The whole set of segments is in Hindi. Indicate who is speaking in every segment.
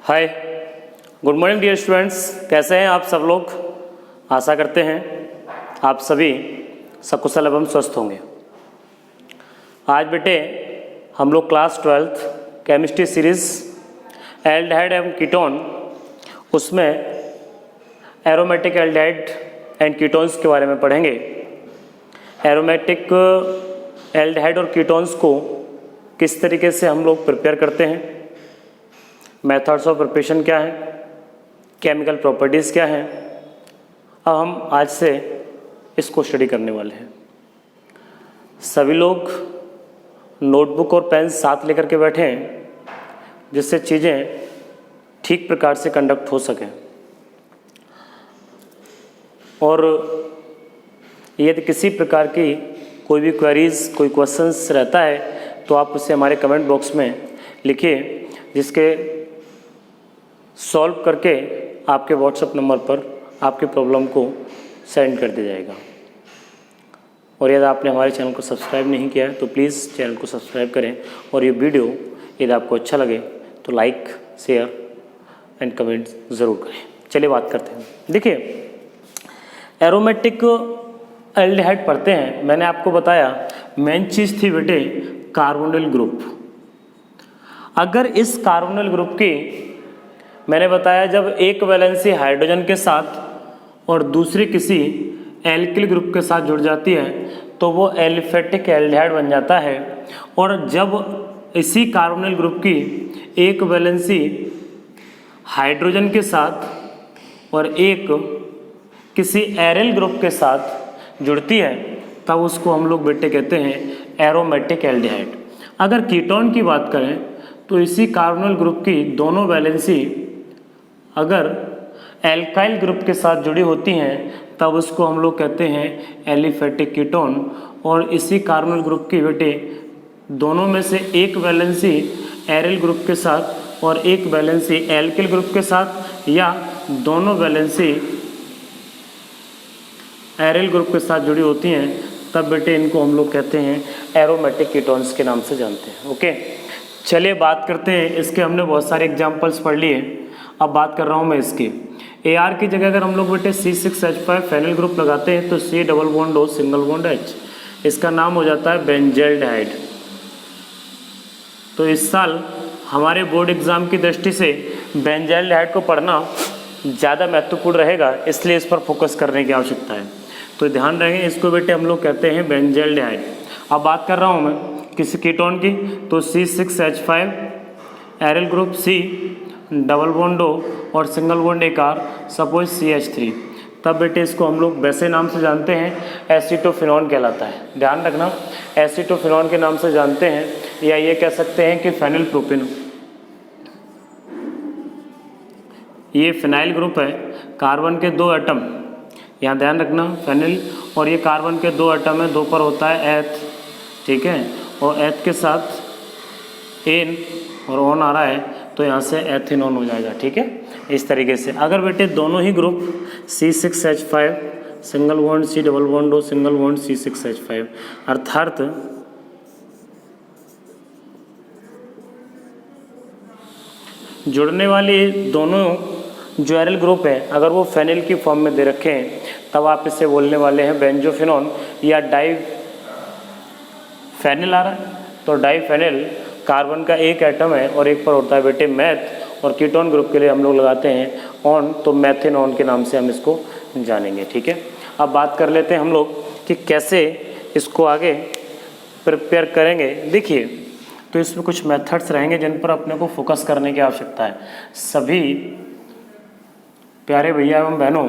Speaker 1: हाय, गुड मॉर्निंग डियर स्टूडेंट्स। कैसे हैं आप सब लोग? आशा करते हैं आप सभी सकुशल एवं स्वस्थ होंगे। आज बेटे हम लोग class 12th chemistry series aldehyde एवं कीटोन उसमें एरोमेटिक एल्डिहाइड एंड कीटोन्स के बारे में पढ़ेंगे। एरोमेटिक एल्डिहाइड और कीटोन्स को किस तरीके से हम लोग प्रिपेयर करते हैं, मेथड्स ऑफ प्रिपरेशन क्या है, केमिकल प्रॉपर्टीज़ क्या हैं, अब हम आज से इसको स्टडी करने वाले हैं। सभी लोग नोटबुक और पेन साथ लेकर के बैठे हैं जिससे चीज़ें ठीक प्रकार से कंडक्ट हो सकें। और यदि किसी प्रकार की कोई भी क्वेरीज, कोई क्वेश्चंस रहता है तो आप उसे हमारे कमेंट बॉक्स में लिखिए, जिसके सॉल्व करके आपके व्हाट्सएप नंबर पर आपके प्रॉब्लम को सेंड कर दिया जाएगा। और यदि आपने हमारे चैनल को सब्सक्राइब नहीं किया है तो प्लीज़ चैनल को सब्सक्राइब करें, और ये वीडियो यदि आपको अच्छा लगे तो लाइक, शेयर एंड कमेंट ज़रूर करें। चलिए बात करते हैं। देखिए, एरोमेटिक एल्डिहाइड पढ़ते हैं। मैंने आपको बताया मेन चीज़ थी बेटे कार्बोनिल ग्रुप। अगर इस कार्बोनिल ग्रुप की मैंने बताया जब एक वैलेंसी हाइड्रोजन के साथ और दूसरी किसी एल्किल ग्रुप के साथ जुड़ जाती है तो वो एलिफेटिक एल्डिहाइड बन जाता है। और जब इसी कार्बोनिल ग्रुप की एक वैलेंसी हाइड्रोजन के साथ और एक किसी एरिल ग्रुप के साथ जुड़ती है तब उसको हम लोग बेटे कहते हैं एरोमेटिक एल्डिहाइड। अगर कीटोन की बात करें तो इसी कार्बोनिल ग्रुप की दोनों वैलेंसी अगर एल्काइल ग्रुप के साथ जुड़ी होती हैं तब उसको हम लोग कहते हैं एलिफेटिक कीटोन। और इसी कार्बोनिल ग्रुप की बेटे दोनों में से एक वैलेंसी एरिल ग्रुप के साथ और एक वैलेंसी एल्किल ग्रुप के साथ, या दोनों वैलेंसी एरिल ग्रुप के साथ जुड़ी होती हैं तब बेटे इनको हम लोग कहते हैं एरोमेटिक कीटोन्स के नाम से जानते हैं। ओके, चलिए बात करते हैं इसके। हमने बहुत सारे एग्जांपल्स पढ़ लिए, अब बात कर रहा हूँ मैं इसकी। AR की जगह अगर हम लोग बेटे C6H5 फेनिल ग्रुप लगाते हैं तो C double bond O single bond H, इसका नाम हो जाता है बेंजल्डिहाइड। तो इस साल हमारे बोर्ड एग्जाम की दृष्टि से बेंजल्डिहाइड को पढ़ना ज़्यादा महत्वपूर्ण रहेगा, इसलिए इस पर फोकस करने की आवश्यकता है। तो ध्यान रखें, इसको बेटे हम लोग कहते हैं बेंजल्डिहाइड। अब बात कर रहा हूँ मैं किसी कीटोन की, तो C6H5 aryl group C double bond O और सिंगल बॉन्ड एक R, सपोज CH3, तब बेटे इसको हम लोग वैसे नाम से जानते हैं एसीटोफिनॉन कहलाता है। ध्यान रखना, एसीटोफिनॉन के नाम से जानते हैं, या ये कह सकते हैं कि फेनिल प्रोपेन। ये फिनाइल ग्रुप है, कार्बन के दो एटम, यहाँ ध्यान रखना फेनिल, और ये कार्बन के दो एटम है, दो पर होता है एथ, ठीक है, और एथ के साथ एन और ऑन आ रहा है तो यहाँ से एथेनॉन हो जाएगा। ठीक है, इस तरीके से। अगर बेटे दोनों ही group C6H5 single bond C double bond O single bond C6H5, अर्थात जुड़ने वाले दोनों जो एरिल ग्रुप है अगर वो फेनिल की फॉर्म में दे रखे हैं तब आप इसे बोलने वाले हैं बेंजोफिनॉन या डाई फेनिल आ रहा है तो डाई फेनिल। कार्बन का एक एटम है और एक पर होता है बेटे मैथ, और कीटोन ग्रुप के लिए हम लोग लगाते हैं ऑन, तो मैथेनॉन के नाम से हम इसको जानेंगे। ठीक है, अब बात कर लेते हैं हम लोग कि कैसे इसको आगे प्रिपेयर करेंगे। देखिए, तो इसमें कुछ मेथड्स रहेंगे जिन पर अपने को फोकस करने की आवश्यकता है। सभी प्यारे भैया एवं बहनों,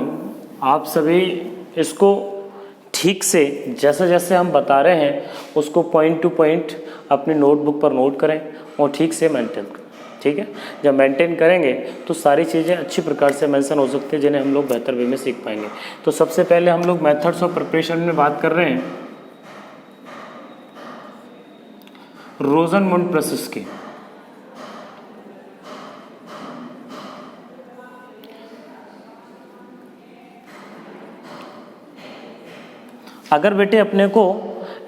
Speaker 1: आप सभी इसको ठीक से जैसे जैसे हम बता रहे हैं उसको पॉइंट टू पॉइंट अपनी नोटबुक पर नोट करें और ठीक से मेंटेन करें। ठीक है, जब मेंटेन करेंगे तो सारी चीज़ें अच्छी प्रकार से मेंशन हो सकती है जिन्हें हम लोग बेहतर वे में सीख पाएंगे। तो सबसे पहले हम लोग मेथड्स ऑफ प्रिपरेशन में बात कर रहे हैं रोजनमुंड प्रोसेस की। अगर बेटे अपने को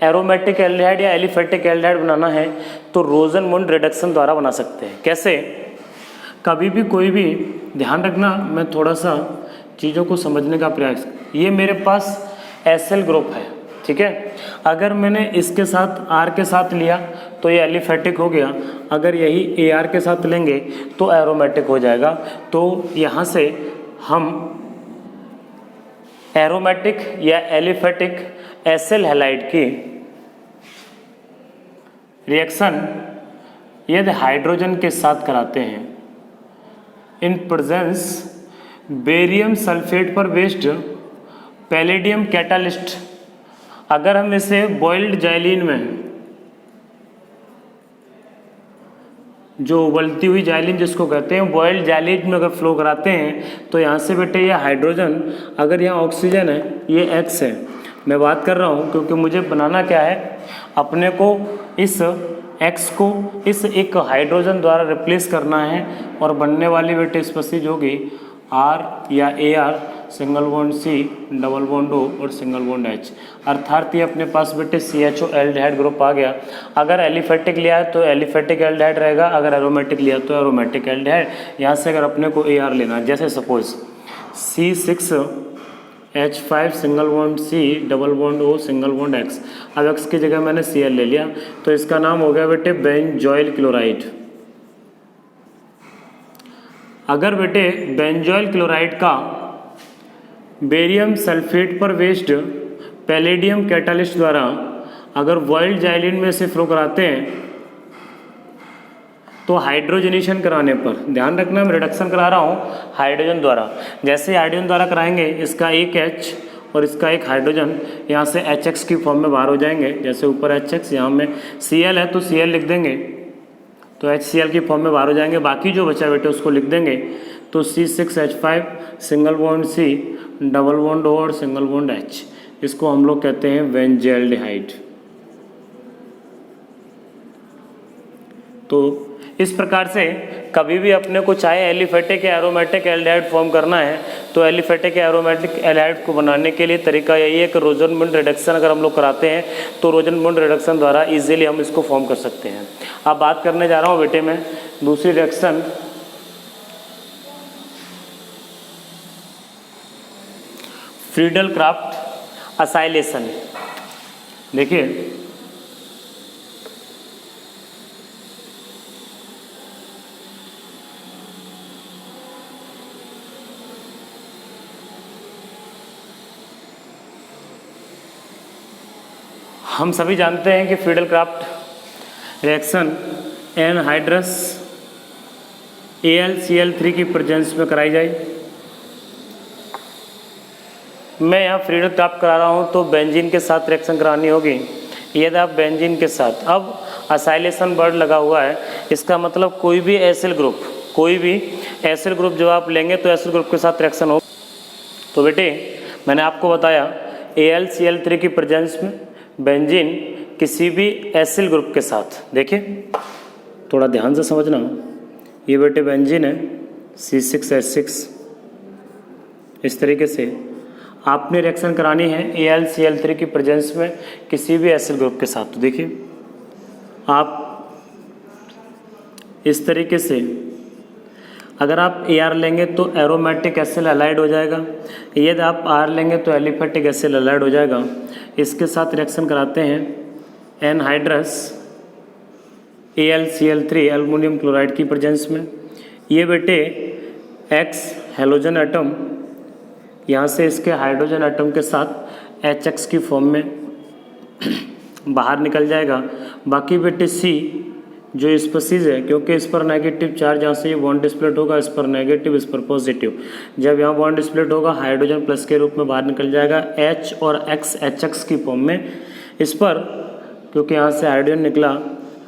Speaker 1: एरोमेटिक एल्डिहाइड या एलिफेटिक एल्डिहाइड बनाना है तो रोजनमुंड रिडक्शन द्वारा बना सकते हैं। कैसे? कभी भी कोई भी ध्यान रखना, मैं थोड़ा सा चीज़ों को समझने का प्रयास। ये मेरे पास एसिल ग्रुप है, ठीक है। अगर मैंने इसके साथ आर के साथ लिया तो ये एलिफेटिक हो गया, अगर यही ए आर के साथ लेंगे तो एरोमेटिक हो जाएगा। तो यहाँ से हम एरोमेटिक या एलिफेटिक एसिल हैलाइड की रिएक्शन यदि हाइड्रोजन के साथ कराते हैं इन प्रेजेंस बेरियम सल्फेट पर बेस्ड पैलेडियम कैटालिस्ट, अगर हम इसे बॉइल्ड जाइलिन में, जो उबलती हुई जाइलिन जिसको कहते हैं, बॉइल्ड जाइलिन में अगर फ्लो कराते हैं तो यहाँ से बेटे ये हाइड्रोजन, अगर यहाँ ऑक्सीजन है ये X है, मैं बात कर रहा हूँ क्योंकि मुझे बनाना क्या है, अपने को इस X को इस एक हाइड्रोजन द्वारा रिप्लेस करना है और बनने वाली बेटे स्पीशीज होगी R या AR, single bond C, double bond O और सिंगल बॉन्ड H। अर्थात ये अपने पास बेटे CHO एल्डिहाइड ग्रुप आ गया। अगर एलिफेटिक लिया है तो एलिफेटिक एल्डिहाइड रहेगा, अगर एरोमेटिक लिया तो एरोमेटिक एल्डिहाइड। यहाँ से अगर अपने को AR लेना है, जैसे suppose C6H5 single bond C, double bond O, single bond X। अब X की जगह मैंने Cl ले लिया तो इसका नाम हो गया बेटे बेंजोइल क्लोराइड। अगर बेटे बेंजोइल क्लोराइड का बेरियम सल्फेट पर बेस्ड पैलेडियम कैटालिस्ट द्वारा अगर बॉइल्ड जाइलिन में से फ्लो कराते हैं तो हाइड्रोजनेशन कराने पर, ध्यान रखना मैं रिडक्शन करा रहा हूँ हाइड्रोजन द्वारा, जैसे हाइड्रोजन द्वारा कराएंगे इसका एक H और इसका एक हाइड्रोजन यहाँ से HX की फॉर्म में बाहर हो जाएंगे। जैसे ऊपर HX, यहाँ में Cl है तो Cl लिख देंगे तो HCl की फॉर्म में बाहर हो जाएंगे। बाकी जो बचा बेटे उसको लिख देंगे तो C6H5 single bond C, double bond O और सिंगल बॉन्ड H। इसको हम लोग कहते हैं बेंजल्डिहाइड। तो इस प्रकार से कभी भी अपने को चाहे एलिफेटिक या एरोमेटिक एल्डिहाइड फॉर्म करना है तो एलिफेटिक या एरोमेटिक एल्डिहाइड को बनाने के लिए तरीका यही है कि रोजनबर्ग रिडक्शन अगर हम लोग कराते हैं तो रोजनबर्ग रिडक्शन द्वारा इजीली हम इसको फॉर्म कर सकते हैं। अब बात करने जा रहा हूँ बेटे मैं दूसरी रिएक्शन, फ्रीडल क्राफ्ट असाइलेशन। देखिए हम सभी जानते हैं कि Friedel craft reaction anhydrous AlCl3 की प्रेजेंस में कराई जाए। मैं यहाँ फ्रीडल क्राफ्ट करा रहा हूँ तो बेंजीन के साथ रिएक्शन करानी होगी, यदि आप बेंजीन के साथ, अब असाइलेशन वर्ड लगा हुआ है, इसका मतलब कोई भी एसिल ग्रुप जो आप लेंगे तो एसिल ग्रुप के साथ रिएक्शन हो। तो बेटे मैंने आपको बताया AlCl3 की प्रेजेंस में बेंजीन किसी भी एसिल ग्रुप के साथ, देखिए थोड़ा ध्यान से समझना, ये बेटे बेंजीन है C6H6, इस तरीके से आपने रिएक्शन करानी है AlCl3 की प्रेजेंस में किसी भी एसिल ग्रुप के साथ। तो देखिए आप इस तरीके से अगर आप AR लेंगे तो एरोमेटिक एसिल हैलाइड हो जाएगा, यदि आप R लेंगे तो एलिफेटिक एसिल हैलाइड हो जाएगा। इसके साथ रिएक्शन कराते हैं एनहाइड्रस AlCl3 एल्युमिनियम क्लोराइड की प्रेजेंस में। ये बेटे X हेलोजन एटम यहाँ से इसके हाइड्रोजन एटम के साथ HX की फॉर्म में बाहर निकल जाएगा। बाकी बेटे C जो स्पीशीज है, क्योंकि इस पर नेगेटिव चार्ज, यहाँ से ये बॉन्ड स्प्लिट होगा, इस पर नेगेटिव इस पर पॉजिटिव, जब यहाँ बॉन्ड स्प्लिट होगा हाइड्रोजन प्लस के रूप में बाहर निकल जाएगा H और X HX की फॉर्म में। इस पर क्योंकि यहाँ से हाइड्रोजन निकला,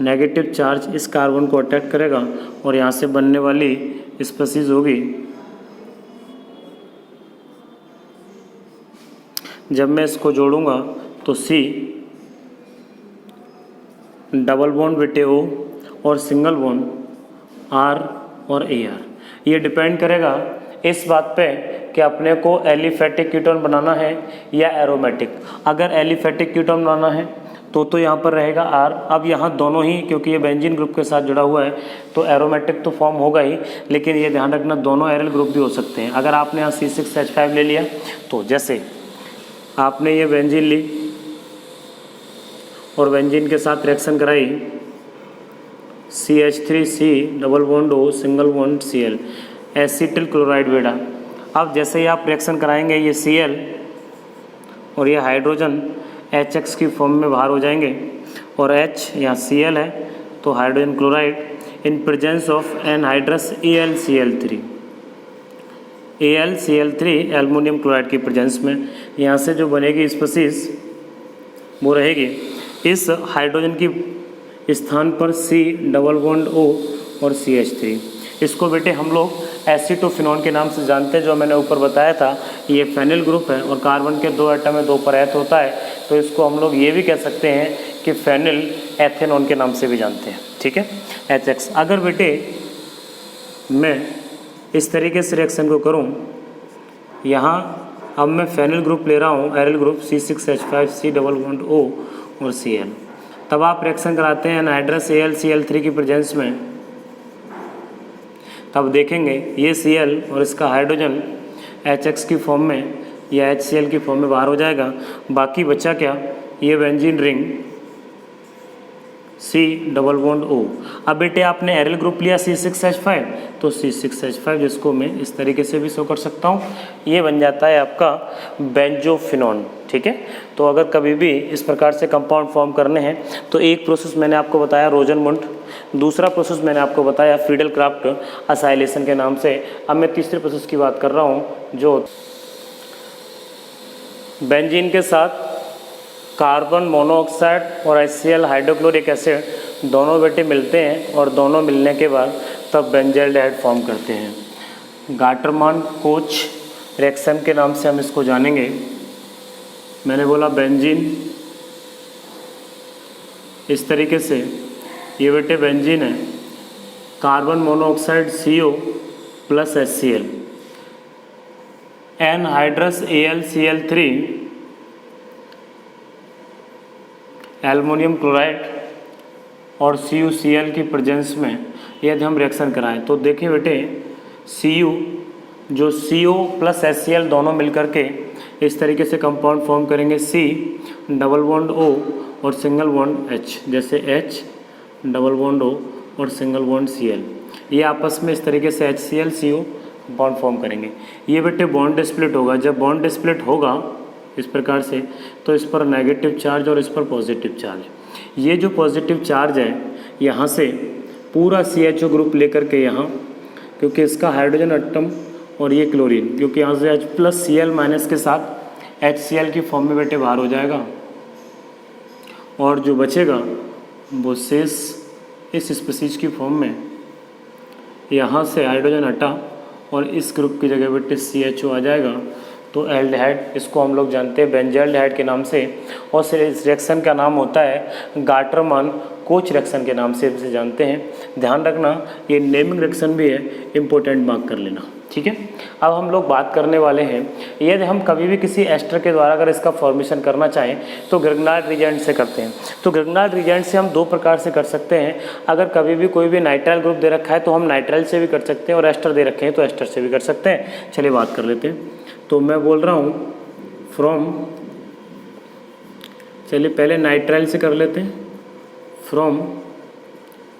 Speaker 1: नेगेटिव चार्ज इस कार्बन को अटैक करेगा और यहाँ से बनने वाली स्पीशीज होगी, जब मैं इसको जोड़ूंगा तो C, डबल बॉन्ड बेटे O और सिंगल बॉन्ड R और AR। ये डिपेंड करेगा इस बात पे कि अपने को एलिफेटिक कीटोन बनाना है या एरोमेटिक। अगर एलिफेटिक कीटोन बनाना है तो यहाँ पर रहेगा R। अब यहाँ दोनों ही, क्योंकि ये बेंजीन ग्रुप के साथ जुड़ा हुआ है तो एरोमेटिक तो फॉर्म होगा ही, लेकिन ये ध्यान रखना दोनों एरल ग्रुप भी हो सकते हैं। अगर आपने यहाँ C6H5 ले लिया, तो जैसे आपने ये बेंजीन ली और बेंजीन के साथ रिएक्शन कराई, CH3C double bond O single bond Cl, acetyl chloride बेटा। अब जैसे ही आप रिएक्शन कराएंगे, ये Cl और ये हाइड्रोजन HX की फॉर्म में बाहर हो जाएंगे, और H यहाँ Cl है तो hydrogen chloride in presence of anhydrous AlCl3, AlCl3 aluminium chloride की प्रेजेंस में यहाँ से जो बनेगी स्पीशीज वो रहेगी इस हाइड्रोजन की स्थान पर C डबल बॉन्ड O और CH3। इसको बेटे हम लोग एसीटोफिनॉन के नाम से जानते हैं, जो मैंने ऊपर बताया था। ये फेनिल ग्रुप है और कार्बन के 2 एटम में 2 परत होता है, तो इसको हम लोग ये भी कह सकते हैं कि फेनिल एथेनॉन के नाम से भी जानते हैं, ठीक है, HX। अगर बेटे मैं इस तरीके से रिएक्शन को करूँ, यहाँ अब मैं फेनिल ग्रुप ले रहा हूँ, aryl group C6H5 C double bond O और Cl, तब आप रिएक्शन कराते हैं एनहाइड्रस AlCl3 की प्रेजेंस में, तब देखेंगे ये Cl और इसका हाइड्रोजन HX की फॉर्म में या HCl की फॉर्म में बाहर हो जाएगा। बाकी बचा क्या, ये benzene ring C double bond O। अब बेटे आपने एरल ग्रुप लिया C6H5, तो C6H5 जिसको मैं इस तरीके से भी शो कर सकता हूँ, ये बन जाता है आपका बेंजोफिनॉन, ठीक है। तो अगर कभी भी इस प्रकार से कंपाउंड फॉर्म करने हैं तो एक प्रोसेस मैंने आपको बताया रोजनमुंड, दूसरा प्रोसेस मैंने आपको बताया फ्रीडल क्राफ्ट असाइलेशन के नाम से। अब मैं तीसरे प्रोसेस की बात कर रहा हूँ, जो बेंजीन के साथ कार्बन मोनोऑक्साइड और HCl हाइड्रोक्लोरिक एसिड दोनों बेटे मिलते हैं, और दोनों मिलने के बाद तब बेंजाल्डिहाइड फॉर्म करते हैं। गाटरमान कोच रिएक्शन के नाम से हम इसको जानेंगे। मैंने बोला बेंजीन इस तरीके से, ये बेटे बेंजीन है, carbon monoxide CO plus HCl, anhydrous AlCl3 aluminium chloride और CuCl की प्रेजेंस में यदि हम रिएक्शन कराएं, तो देखिए बेटे Cu जो CO प्लस HCl दोनों मिलकर के इस तरीके से कंपाउंड फॉर्म करेंगे, C डबल बॉन्ड O और सिंगल बॉन्ड H, जैसे H डबल बॉन्ड O और सिंगल बॉन्ड Cl, ये आपस में इस तरीके से HCl CO बॉन्ड फॉर्म करेंगे। ये बेटे बॉन्ड स्प्लिट होगा। जब बॉन्ड स्प्लिट होगा इस प्रकार से, तो इस पर नेगेटिव चार्ज और इस पर पॉजिटिव चार्ज। ये जो पॉजिटिव चार्ज है यहाँ से पूरा CHO ग्रुप लेकर के यहाँ, क्योंकि इसका हाइड्रोजन एटम और ये क्लोरीन, क्योंकि यहाँ से H प्लस Cl माइनस के साथ HCl की फॉर्म में बेटे बाहर हो जाएगा, और जो बचेगा वो शेष इस स्पीशीज की फॉर्म में यहाँ से हाइड्रोजन हटा और इस ग्रुप की जगह बेटे CHO आ जाएगा, तो एल्डिहाइड, इसको हम लोग जानते हैं बेंजाल्डिहाइड के नाम से। और इस रिएक्शन का नाम होता है गाटरमान कोच रिएक्शन के नाम से इसे जानते हैं। ध्यान रखना ये नेमिंग रिएक्शन भी है, इंपॉर्टेंट मार्क कर लेना, ठीक है। अब हम लोग बात करने वाले हैं, यदि हम कभी भी किसी एस्टर के द्वारा अगर इसका फॉर्मेशन करना चाहें तो ग्रिग्नार्ड रिएजेंट से करते हैं। तो ग्रिग्नार्ड रिएजेंट से हम 2 प्रकार से कर सकते हैं। अगर कभी भी कोई भी नाइट्राइल ग्रुप दे रखा है तो हम नाइट्राइल से भी कर सकते हैं, और एस्टर दे रखे हैं तो एस्टर से भी कर सकते हैं। चलिए बात कर लेते हैं। तो मैं बोल रहा हूँ फ्रॉम, चलिए पहले नाइट्राइल से कर लेते हैं, फ्रॉम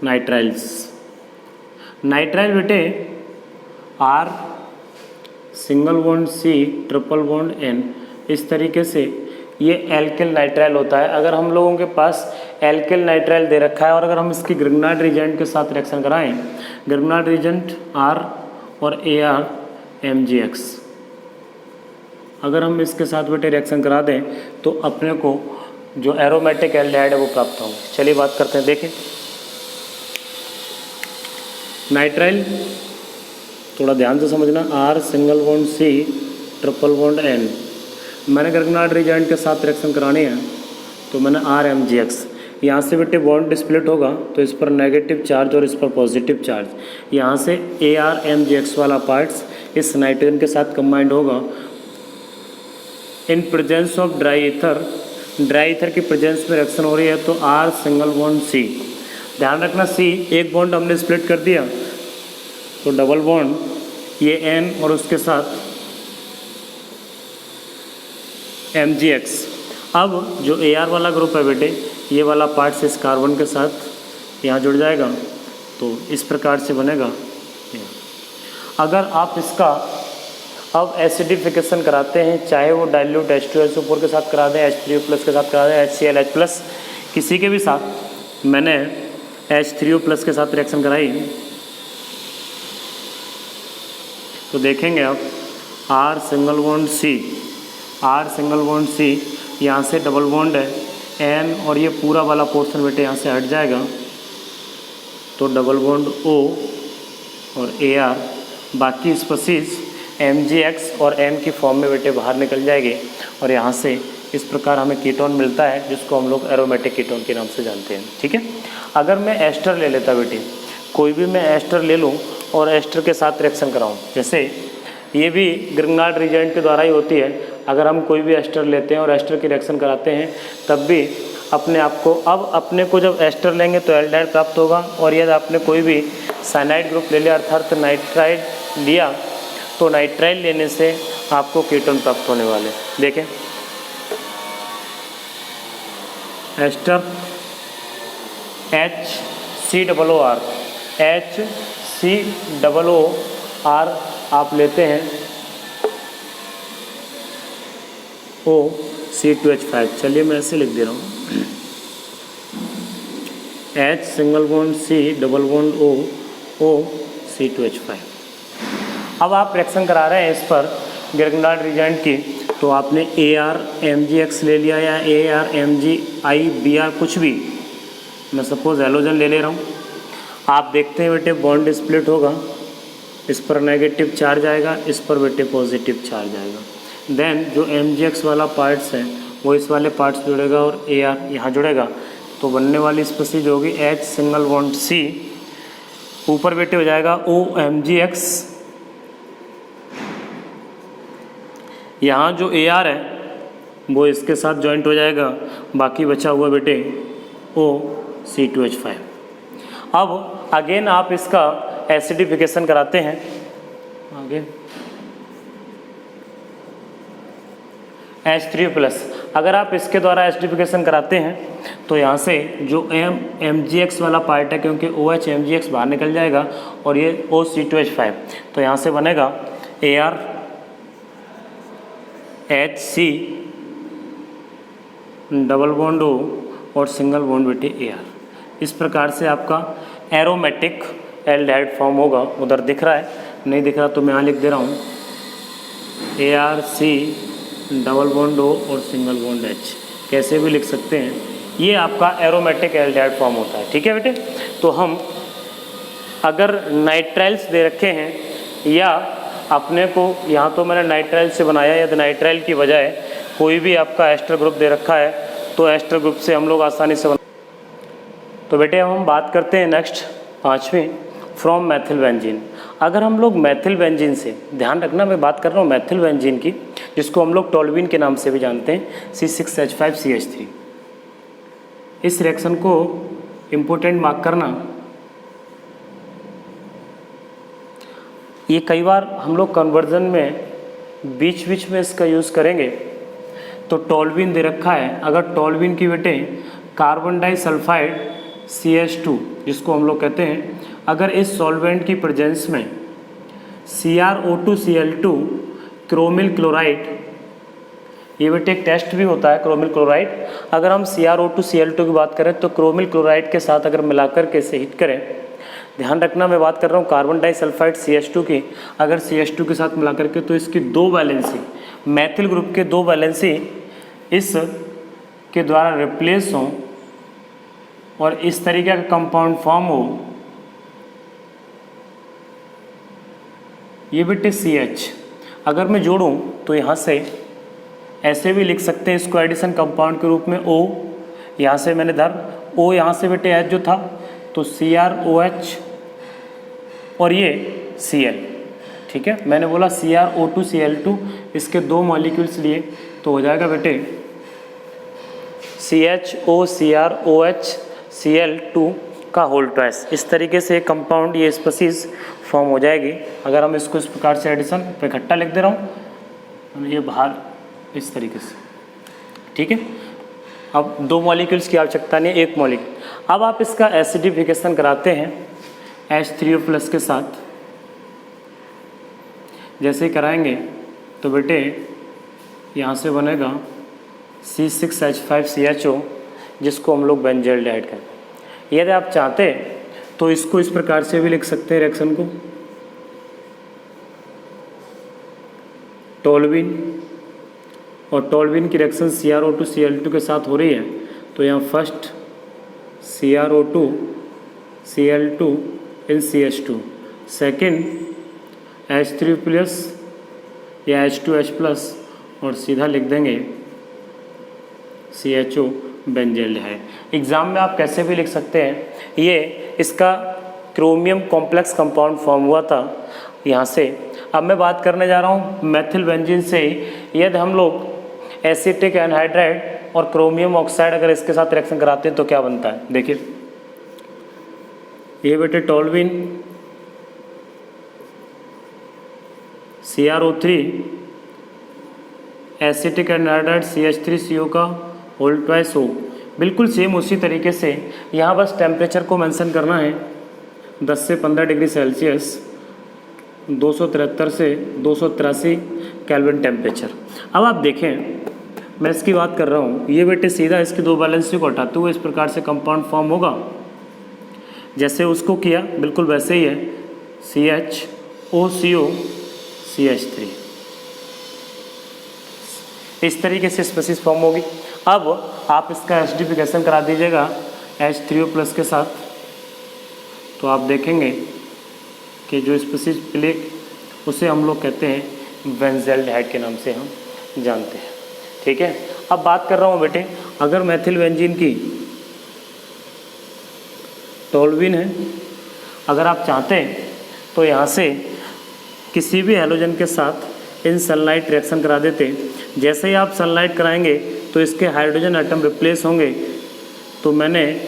Speaker 1: नाइट्राइल्स। नाइट्राइल बेटे R single bond C triple bond N, इस तरीके से ये एल्किल नाइट्राइल होता है। अगर हम लोगों के पास एल्किल नाइट्राइल दे रखा है और अगर हम इसकी ग्रिग्नार्ड रिएजेंट के साथ रिएक्शन कराएं, ग्रिग्नार्ड रिएजेंट R और ArMgX, अगर हम इसके साथ बेटे रिएक्शन करा दें तो अपने को जो एरोमेटिक एल्डिहाइड है वो प्राप्त होंगे। चलिए बात करते हैं। देखें नाइट्राइल, थोड़ा ध्यान से समझना, R single bond C triple bond N, मैंने ग्रिग्नार्ड रिएजेंट के साथ रिएक्शन करानी है तो मैंने RMgX, यहाँ से बेटे बॉन्ड स्प्लिट होगा तो इस पर नेगेटिव चार्ज और इस पर पॉजिटिव चार्ज, यहाँ से ArMgX वाला पार्ट्स इस नाइट्रोजन के साथ कंबाइंड होगा। In presence of dry ether dry ether की प्रेजेंस में रिएक्शन हो रही है तो R सिंगल बॉन्ड C। ध्यान रखना C एक बॉन्ड हमने स्प्लिट कर दिया तो डबल बॉन्ड ये N और उसके साथ MgX। अब जो AR वाला ग्रुप है बेटे, ये वाला पार्ट से इस कार्बन के साथ यहाँ जुड़ जाएगा तो इस प्रकार से बनेगा। अगर आप इसका अब एसिडिफिकेशन कराते हैं, चाहे वो डाइल्यूट H2SO4 के साथ करा दें, H3O+ के साथ करा दें, HClH+, किसी के भी साथ, मैंने H3O+ के साथ रिएक्शन कराई तो देखेंगे आप R single bond C, R single bond C, यहाँ से डबल बॉन्ड है N और ये पूरा वाला पोर्शन बेटे यहाँ से हट जाएगा तो डबल बॉन्ड O और AR, बाकी स्पीशीज MgX और N की फॉर्म में बेटे बाहर निकल जाएंगे और यहाँ से इस प्रकार हमें कीटोन मिलता है जिसको हम लोग एरोमेटिक कीटोन के नाम से जानते हैं। ठीक है, अगर मैं एस्टर ले लेता बेटे, कोई भी मैं एस्टर ले लूँ और एस्टर के साथ रिएक्शन कराऊँ, जैसे ये भी ग्रिग्नार्ड रिएजेंट के द्वारा ही होती है। अगर हम कोई भी एस्टर लेते हैं और एस्टर की रिएक्शन कराते हैं तब भी अपने आप को, अब अपने को जब एस्टर लेंगे तो एल्डिहाइड प्राप्त होगा और यदि आपने कोई भी साइनाइड ग्रुप ले लिया अर्थात नाइट्राइड लिया तो नाइट्राइल लेने से आपको कीटोन प्राप्त होने वाले। देखें एस्टर HCOOR, HCOOR आप लेते हैं OC2H5, चलिए मैं ऐसे लिख दे रहा हूँ H single bond C double bond O OC2H5। अब आप रिएक्शन करा रहे हैं इस पर ग्रिग्नार्ड रिएजेंट की तो आपने AR MgX ले लिया या AR MgI Br कुछ भी, मैं सपोज हैलोजन ले रहा हूँ। आप देखते हैं बेटे बॉन्ड स्प्लिट होगा, इस पर नेगेटिव चार्ज आएगा, इस पर बेटे पॉजिटिव चार्ज आएगा। देन जो MgX वाला पार्ट्स है वो इस वाले पार्ट्स जुड़ेगा और AR यहाँ जुड़ेगा तो बनने वाली स्पीशीज होगी H सिंगल बॉन्ड C, ऊपर बेटे हो जाएगा OMgX, यहाँ जो AR है वो इसके साथ जॉइंट हो जाएगा, बाकी बचा हुआ बेटे OC2H5। अब अगेन आप इसका एसिडिफिकेशन कराते हैं, आगे H3O+, अगर आप इसके द्वारा एसिडिफिकेशन कराते हैं तो यहाँ से जो MgX वाला पार्ट है, क्योंकि OH MgX बाहर निकल जाएगा और ये OC2H5 तो यहाँ से बनेगा AR HC double bond O और सिंगल बॉन्ड बेटे AR। इस प्रकार से आपका एरोमेटिक एल्डिहाइड फॉर्म होगा। उधर दिख रहा है, नहीं दिख रहा तो मैं यहाँ लिख दे रहा हूँ ARC डबल बॉन्ड O और सिंगल बॉन्ड H, कैसे भी लिख सकते हैं। ये आपका एरोमेटिक एल्डिहाइड फॉर्म होता है। ठीक है बेटे, तो हम अगर नाइट्राइल्स दे रखे हैं या अपने को यहाँ तो मैंने नाइट्राइल से बनाया, यदि नाइट्राइल की बजाय कोई भी आपका एस्टर ग्रुप दे रखा है तो एस्टर ग्रुप से हम लोग आसानी से तो बेटे अब हम बात करते हैं नेक्स्ट 5वीं फ्रॉम मैथिल बेंजीन। अगर हम लोग मैथिल बेंजीन से, ध्यान रखना मैं बात कर रहा हूँ मैथिल बेंजीन की, जिसको हम लोग टोल्यूइन के नाम से भी जानते हैं, C6H5CH3। इस रिएक्शन को इम्पोर्टेंट मार्क करना, ये कई बार हम लोग कन्वर्जन में बीच बीच में इसका यूज़ करेंगे। तो टोल्यूइन दे रखा है, अगर टोल्यूइन की बेटे कार्बन डाइसल्फाइड CH2 जिसको हम लोग कहते हैं, अगर इस सॉल्वेंट की प्रेजेंस में CrO2Cl2 क्रोमिल क्लोराइड, ये बेटे एक टेस्ट भी होता है क्रोमिल क्लोराइड, अगर हम CrO2Cl2 की बात करें तो क्रोमिल क्लोराइड के साथ अगर मिलाकर के इसे हीट करें, ध्यान रखना मैं बात कर रहा हूँ कार्बन डाइसल्फाइड CH2 की, अगर CH2 के साथ मिलाकर के तो इसकी 2 वैलेंसी, मैथिल ग्रुप के 2 वैलेंसी इस के द्वारा रिप्लेस हों और इस तरीके का कंपाउंड फॉर्म हो, ये बेटे CH अगर मैं जोड़ूं तो यहाँ से ऐसे भी लिख सकते हैं इसको एडिशन कंपाउंड के रूप में O, यहाँ से मैंने धर O, यहाँ से बेटे H जो था तो CrOH और ये Cl। ठीक है, मैंने बोला CrO2Cl2, इसके 2 मॉलिक्यूल्स लिए तो हो जाएगा बेटे CHOCrOHCl2 का होल ट्वाइस। इस तरीके से कंपाउंड ये स्पीसीज फॉर्म हो जाएगी। अगर हम इसको इस प्रकार से एडिशन पे इकट्ठा लिख दे रहा हूँ, ये बाहर इस तरीके से, ठीक है। अब 2 मॉलिक्यूल्स की आवश्यकता नहीं, 1 मॉलिक्यूल। अब आप इसका एसिडिफिकेशन कराते हैं H3O+ के साथ। जैसे ही कराएंगे तो बेटे यहाँ से बनेगा C6H5CHO, जिसको हम लोग बेंजल्डिहाइड कहते हैं। यदि आप चाहते तो इसको इस प्रकार से भी लिख सकते हैं रिएक्शन को, टोल्यूइन और टोल्यूइन की रिएक्शन CrO2Cl2 के साथ हो रही है, तो यहाँ फर्स्ट CrO2Cl2 इन CH2, सेकेंड H3+ या H2H+ और सीधा लिख देंगे CHO बेंजल्डिहाइड। एग्ज़ाम में आप कैसे भी लिख सकते हैं। ये इसका क्रोमियम कॉम्प्लेक्स कंपाउंड फॉर्म हुआ था यहाँ से। अब मैं बात करने जा रहा हूँ मेथिल बेंजीन से। यदि हम लोग एसिटिक एनहाइड्राइड और क्रोमियम ऑक्साइड अगर इसके साथ रिएक्शन कराते हैं तो क्या बनता है, देखिए। ये बेटे toluene CrO3 acetic anhydride CH3CO का होल ट्वाइस हो। बिल्कुल सेम उसी तरीके से यहाँ बस टेम्परेचर को मेंशन करना है, 10 से 15 डिग्री सेल्सियस, 273 से 283 केल्विन टेम्परेचर। अब आप देखें, मैं इसकी बात कर रहा हूँ, ये बेटे सीधा इसके 2 बैलेंस को हटाते हुए इस प्रकार से कंपाउंड फॉर्म होगा। जैसे उसको किया बिल्कुल वैसे ही है, CHOCO CH3। इस तरीके से स्पीसीज फॉर्म होगी। अब आप इसका एसिडिफिकेशन करा दीजिएगा H3O+ के साथ, तो आप देखेंगे कि जो स्पीसीज प्लेक उसे हम लोग कहते हैं बेंजल्डिहाइड के नाम से हम जानते हैं, ठीक है। अब बात कर रहा हूँ बेटे, अगर मेथिल बेंजीन की टोल्यूइन है, अगर आप चाहते हैं तो यहाँ से किसी भी हैलोजन के साथ इन सनलाइट रिएक्शन करा देते। जैसे ही आप सनलाइट कराएंगे तो इसके हाइड्रोजन एटम रिप्लेस होंगे। तो मैंने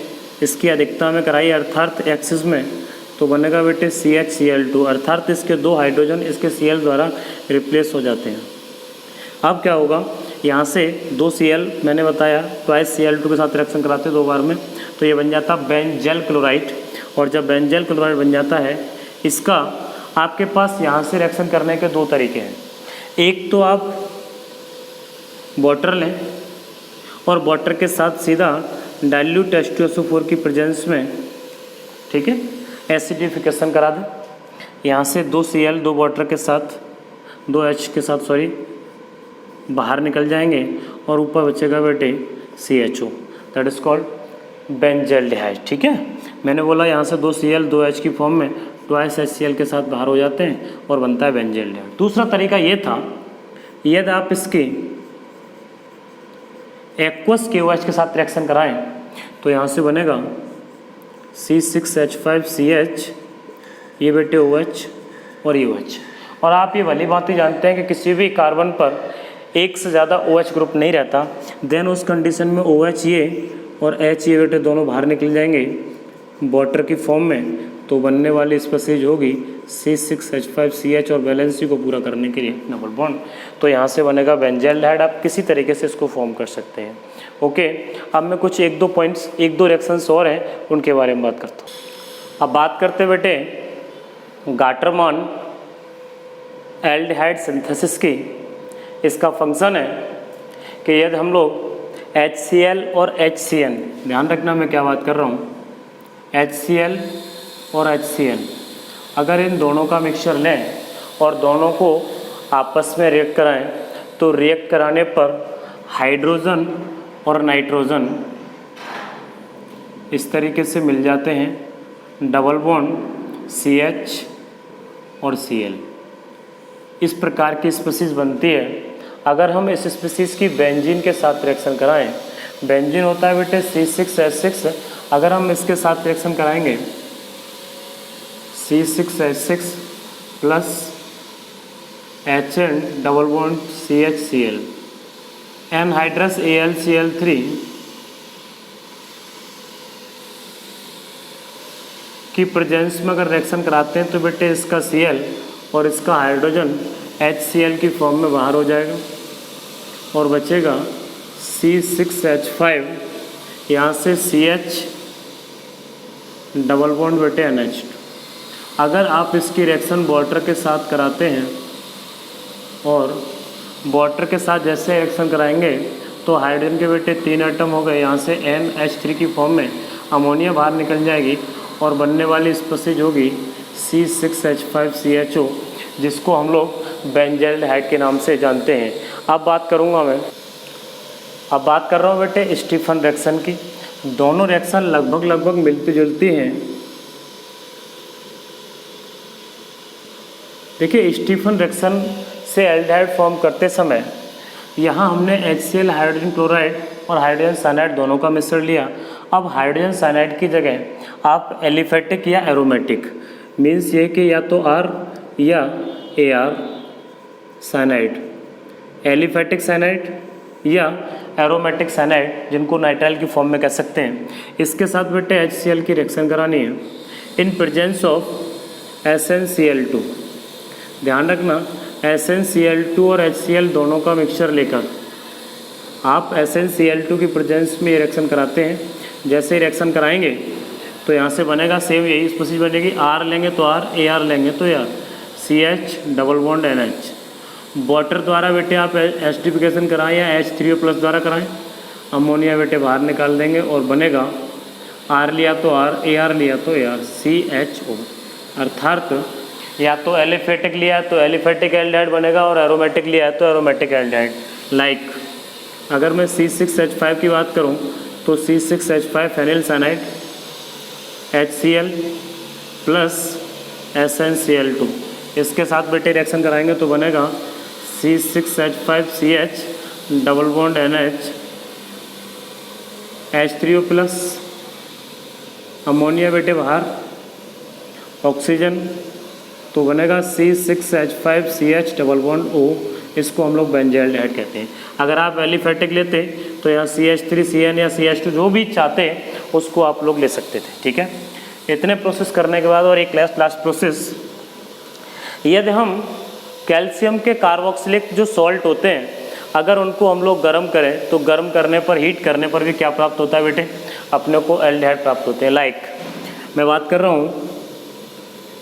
Speaker 1: इसकी अधिकता में कराई अर्थात एक्सिस में, तो बनेगा बेटे CHCl2, अर्थात इसके 2 हाइड्रोजन इसके Cl द्वारा रिप्लेस हो जाते हैं। अब क्या होगा, यहाँ से 2 Cl मैंने बताया ट्वाइस Cl2 के साथ रिएक्शन कराते 2 बार में, तो ये बन जाता बेंजल क्लोराइड। और जब बेंजल क्लोराइड बन जाता है, इसका आपके पास यहाँ से रिएक्शन करने के 2 तरीके हैं। एक तो आप वाटर लें और वाटर के साथ सीधा डाइल्यूट H2SO4 की प्रेजेंस में, ठीक है, एसिडिफिकेशन करा दें। यहाँ से 2 Cl 2 वाटर के साथ 2 H के साथ बाहर निकल जाएंगे और ऊपर बचेगा बेटे CHO, that is called benzaldehyde, ठीक है। मैंने बोला यहाँ से 2 Cl 2 H की फॉर्म में ट्वाइस HCl के साथ बाहर हो जाते हैं और बनता है बेंजल्डिहाइड। दूसरा तरीका ये था, यदि आप इसके एक्वस KOH के साथ रिएक्शन कराएं तो यहाँ से बनेगा C6H5CH, ये बेटे OH और ये OH। और आप ये वाली बात ही जानते हैं कि किसी भी कार्बन पर एक से ज़्यादा OH ग्रुप नहीं रहता, देन उस कंडीशन में OH ये और H ये बेटे दोनों बाहर निकल जाएंगे वाटर की फॉर्म में, तो बनने वाली स्पीसीज होगी C6H5CH और बैलेंसी को पूरा करने के लिए डबल बॉन्ड। तो यहाँ से बनेगा बेंजल्डिहाइड। आप किसी तरीके से इसको फॉर्म कर सकते हैं, ओके। अब मैं कुछ 1-2 पॉइंट्स 1-2 रिएक्शंस और हैं उनके बारे में बात करता हूँ। अब बात करते बेटे गाटरमान एल्डिहाइड सिंथेसिस की। इसका फंक्शन है कि यदि हम लोग HCl और HCN, ध्यान रखना मैं क्या बात कर रहा हूँ, HCl और HCN, अगर इन दोनों का मिक्सचर लें और दोनों को आपस में रिएक्ट कराएं तो रिएक्ट कराने पर हाइड्रोजन और नाइट्रोजन इस तरीके से मिल जाते हैं, डबल बॉन्ड CH और Cl। इस प्रकार की स्पीसीज बनती है। अगर हम इस स्पीसीज की बेंजीन के साथ रिएक्शन कराएं, बेंजीन होता है बेटे C6H6, अगर हम इसके साथ रिएक्शन कराएंगे C6H6 plus HN double bond CHCl, anhydrous AlCl3 की प्रेजेंस में अगर रिएक्शन कराते हैं तो बेटे इसका Cl और इसका हाइड्रोजन HCl की फॉर्म में बाहर हो जाएगा और बचेगा C6H5, यहाँ से CH डबल बॉन्ड बेटे NH2। अगर आप इसकी रिएक्शन वाटर के साथ कराते हैं और वाटर के साथ जैसे रिएक्शन कराएंगे तो हाइड्रोजन के बेटे 3 एटम हो गए, यहाँ से NH3 की फॉर्म में अमोनिया बाहर निकल जाएगी और बनने वाली स्पीशीज होगी C6H5CHO, जिसको हम लोग बेंजाइल्डिहाइड के नाम से जानते हैं। अब बात कर रहा हूँ बेटे स्टीफन रिएक्शन की। दोनों रिएक्शन लगभग मिलती जुलती हैं। देखिए स्टीफन रिएक्शन से एल्डिहाइड फॉर्म करते समय यहाँ हमने HCl हाइड्रोजन क्लोराइड और हाइड्रोजन साइनाइड दोनों का मिश्रण लिया। अब हाइड्रोजन साइनाइड की जगह आप एलिफेटिक या एरोमेटिक, मीन्स ये कि या तो R या AR साइनाइड, एलिफेटिक साइनाइड या एरोमेटिक साइनाइड, जिनको नाइट्राइल की फॉर्म में कह सकते हैं, इसके साथ बेटे HCl की रिएक्शन करानी है इन प्रेजेंस ऑफ SnCl2। ध्यान रखना SnCl2 और HCl दोनों का मिक्सचर लेकर आप SnCl2 की प्रेजेंस में रिएक्शन कराते हैं। जैसे ही रिएक्शन कराएंगे तो यहाँ से बनेगा सेम यही स्पीशीज बनेगी। R लेंगे तो R, AR लेंगे तो यार CH double bond NH। Water द्वारा बेटे आप एसिडिफिकेशन कराएं या H3O+ द्वारा कराएं, अमोनिया बेटे बाहर निकाल देंगे और बनेगा R लिया तो R, AR लिया तो AR, CHO। अर्थात या तो एलिफेटिक लिया तो एलिफेटिक एल्डिहाइड बनेगा और एरोमेटिक लिया तो एरोमेटिक एल्डिहाइड। लाइक अगर मैं C6H5 की बात करूं तो C6H5 phenyl cyanide HCl plus SnCl2, इसके साथ बेटे रिएक्शन कराएंगे तो बनेगा C6H5CH double bond NH H3O+, ammonia बेटे बाहर, ऑक्सीजन, तो बनेगा C6H5CH डबल बॉन्ड O। इसको हम लोग बेंजाइल्डिहाइड कहते हैं। अगर आप एलिफेटिक लेते तो यहाँ CH3CN या CH2 जो भी चाहते उसको आप लोग ले सकते थे। ठीक है, इतने प्रोसेस करने के बाद और एक लास्ट प्रोसेस, यदि हम कैल्शियम के कार्बोक्सिलिक जो सॉल्ट होते हैं अगर उनको हम लोग गर्म करें तो गर्म करने पर, हीट करने पर भी क्या प्राप्त होता है बेटे, अपने को एल्डिहाइड प्राप्त होते हैं। लाइक मैं बात कर रहा हूँ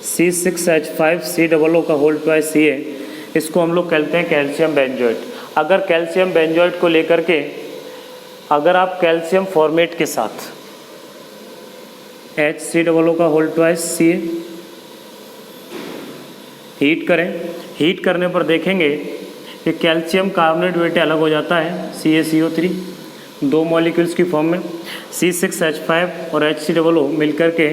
Speaker 1: C6H5COO का इसको हम लोग कहते हैं कैल्शियम बेंजोएट। अगर कैल्शियम बेंजोएट को लेकर के अगर आप कैल्शियम फॉर्मेट के साथ HCOO का हीट करें, हीट करने पर देखेंगे कि कैल्शियम कार्बोनेट बेटे अलग हो जाता है CaCO3 दो मॉलिक्यूल्स की फॉर्म में। C6H5 और HCOO मिलकर के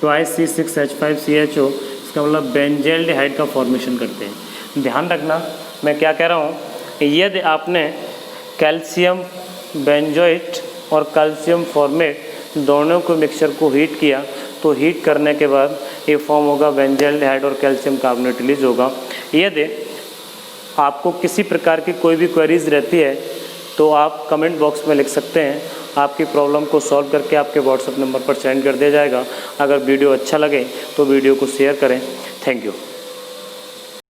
Speaker 1: ट्वाइस C6H5CHO, इसका मतलब बेंजाइल्डिहाइड का फॉर्मेशन करते हैं। ध्यान रखना मैं क्या कह रहा हूँ, यदि आपने कैल्शियम बेंजोएट और कैल्शियम फॉर्मेट दोनों को मिक्सचर को हीट किया तो हीट करने के बाद ये फॉर्म होगा बेंजाइल्डिहाइड और कैल्शियम कार्बोनेट रिलीज होगा। यदि आपको किसी प्रकार की कोई भी क्वेरीज रहती है तो आप कमेंट बॉक्स में लिख सकते हैं, आपकी प्रॉब्लम को सॉल्व करके आपके व्हाट्सएप नंबर पर सेंड कर दिया जाएगा। अगर वीडियो अच्छा लगे तो वीडियो को शेयर करें। Thank you.